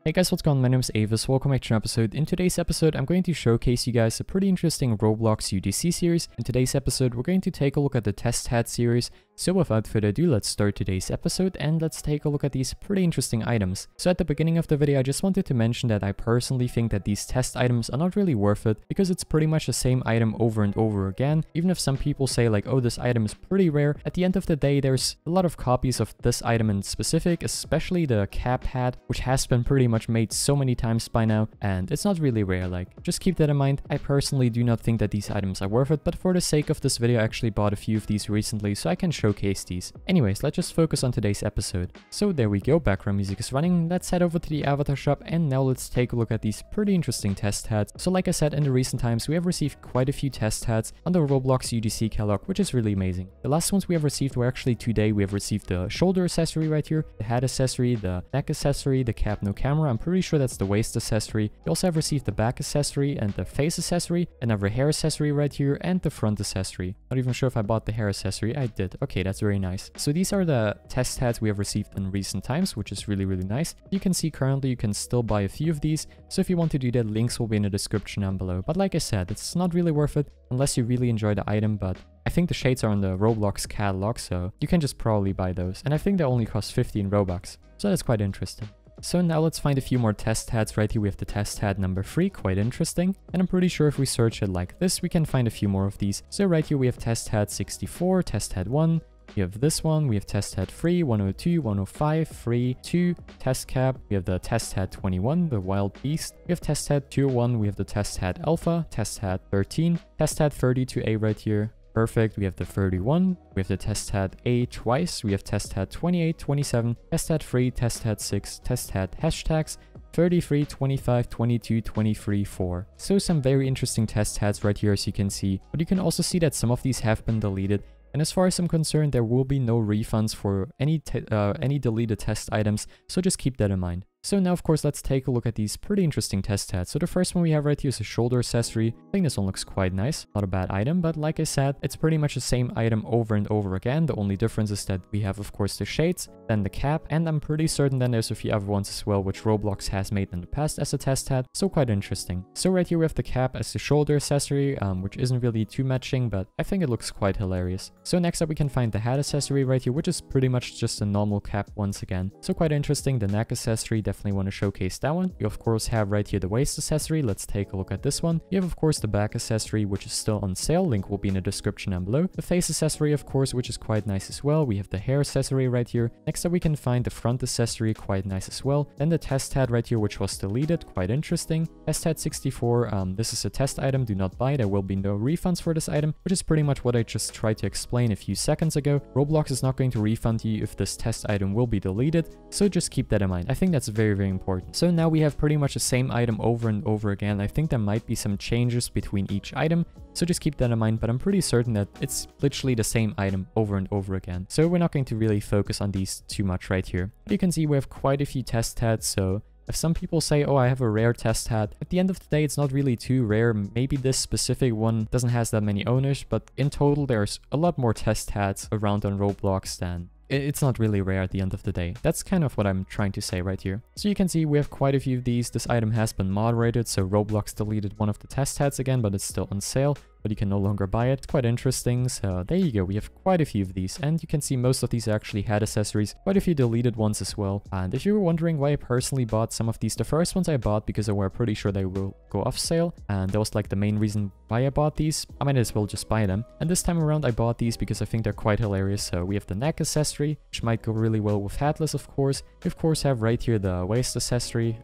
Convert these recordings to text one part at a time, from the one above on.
Hey guys, what's going on? My name is Avis. Welcome back to an episode. In today's episode, I'm going to showcase you guys a pretty interesting Roblox UGC series. In today's episode, we're going to take a look at the Test Hat series. So without further ado, let's start today's episode and let's take a look at these pretty interesting items. So at the beginning of the video, I just wanted to mention that I personally think that these test items are not really worth it because it's pretty much the same item over and over again. Even if some people say like, oh, this item is pretty rare, at the end of the day, there's a lot of copies of this item in specific, especially the cap hat, which has been pretty much made so many times by now, and it's not really rare. Like, just keep that in mind. I personally do not think that these items are worth it, but for the sake of this video, I actually bought a few of these recently, so I can showcase these. Anyways, let's just focus on today's episode. So there we go, background music is running. Let's head over to the avatar shop, and now let's take a look at these pretty interesting test hats. So like I said, in the recent times, we have received quite a few test hats on the Roblox UGC catalog, which is really amazing. The last ones we have received were actually today. We have received the shoulder accessory right here, the hat accessory, the neck accessory, the cap no camera. I'm pretty sure that's the waist accessory. We also have received the back accessory and the face accessory, another hair accessory right here, and the front accessory. Not even sure if I bought the hair accessory. I did. Okay, that's very nice. So these are the test hats we have received in recent times, which is really nice. You can see currently you can still buy a few of these. So if you want to do that, links will be in the description down below. But like I said, it's not really worth it unless you really enjoy the item, but I think the shades are on the Roblox catalog, so you can just probably buy those. And I think they only cost 15 Robux. So that's quite interesting. So now let's find a few more test hats. Right here we have the test hat number 3, quite interesting. And I'm pretty sure if we search it like this, we can find a few more of these. So right here we have test hat 64, test hat 1. We have this one, we have test hat 3, 102, 105, 3, 2, test cap. We have the test hat 21, the wild beast. We have test hat 201, we have the test hat alpha, test hat 13, test hat 32A right here. Perfect. We have the 31. We have the test hat A twice. We have test hat 28, 27, test hat 3, test hat 6, test hat hashtags 33, 25, 22, 23, 4. So some very interesting test hats right here, as you can see. But you can also see that some of these have been deleted. And as far as I'm concerned, there will be no refunds for any deleted test items. So just keep that in mind. So now, of course, let's take a look at these pretty interesting test hats. So the first one we have right here is a shoulder accessory. I think this one looks quite nice. Not a bad item, but like I said, it's pretty much the same item over and over again. The only difference is that we have, of course, the shades, then the cap, and I'm pretty certain then there's a few other ones as well, which Roblox has made in the past as a test hat. So quite interesting. So right here we have the cap as the shoulder accessory, which isn't really too matching, but I think it looks quite hilarious. So next up we can find the hat accessory right here, which is pretty much just a normal cap once again. So quite interesting. The neck accessory, definitely want to showcase that one. You of course have right here the waist accessory. Let's take a look at this one. You have of course the back accessory, which is still on sale. Link will be in the description down below. The face accessory, of course, which is quite nice as well. We have the hair accessory right here. Next up we can find the front accessory, quite nice as well. Then the test hat right here, which was deleted, quite interesting. Test hat 64. This is a test item. Do not buy. There will be no refunds for this item, which is pretty much what I just tried to explain a few seconds ago. Roblox is not going to refund you if this test item will be deleted, so just keep that in mind. I think that's very important. So now we have pretty much the same item over and over again. I think there might be some changes between each item, so just keep that in mind, but I'm pretty certain that it's literally the same item over and over again. So we're not going to really focus on these too much right here. You can see we have quite a few test hats, so if some people say, oh, I have a rare test hat, at the end of the day, it's not really too rare. Maybe this specific one doesn't have that many owners, but in total, there's a lot more test hats around on Roblox than it's not really rare at the end of the day. That's kind of what I'm trying to say right here. So you can see we have quite a few of these. This item has been moderated, so Roblox deleted one of the test hats again, but it's still on sale. But you can no longer buy it. It's quite interesting. So there you go. We have quite a few of these. And you can see most of these are actually hat accessories. Quite a few deleted ones as well. And if you were wondering why I personally bought some of these, the first ones I bought because I were pretty sure they will go off sale. And that was like the main reason why I bought these. I might as well just buy them. And this time around I bought these because I think they're quite hilarious. So we have the neck accessory, which might go really well with hatless, of course. We of course have right here the waist accessory.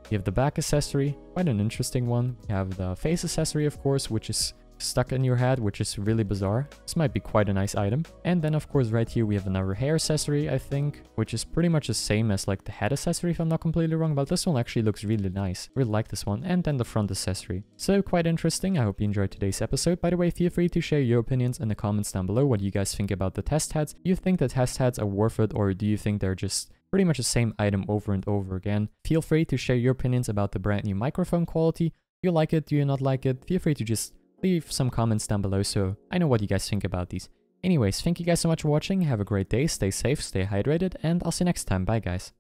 We have the back accessory, quite an interesting one. We have the face accessory, of course, which is stuck in your head, which is really bizarre. This might be quite a nice item. And then of course right here we have another hair accessory, I think, which is pretty much the same as like the head accessory if I'm not completely wrong, but this one actually looks really nice. Really like this one. And then the front accessory. So quite interesting. I hope you enjoyed today's episode. By the way, feel free to share your opinions in the comments down below. What do you guys think about the test hats? Do you think the test hats are worth it, or do you think they're just pretty much the same item over and over again? Feel free to share your opinions about the brand new microphone quality. Do you like it? Do you not like it? Feel free to just leave some comments down below so I know what you guys think about these. Anyways, thank you guys so much for watching. Have a great day, stay safe, stay hydrated, and I'll see you next time. Bye guys.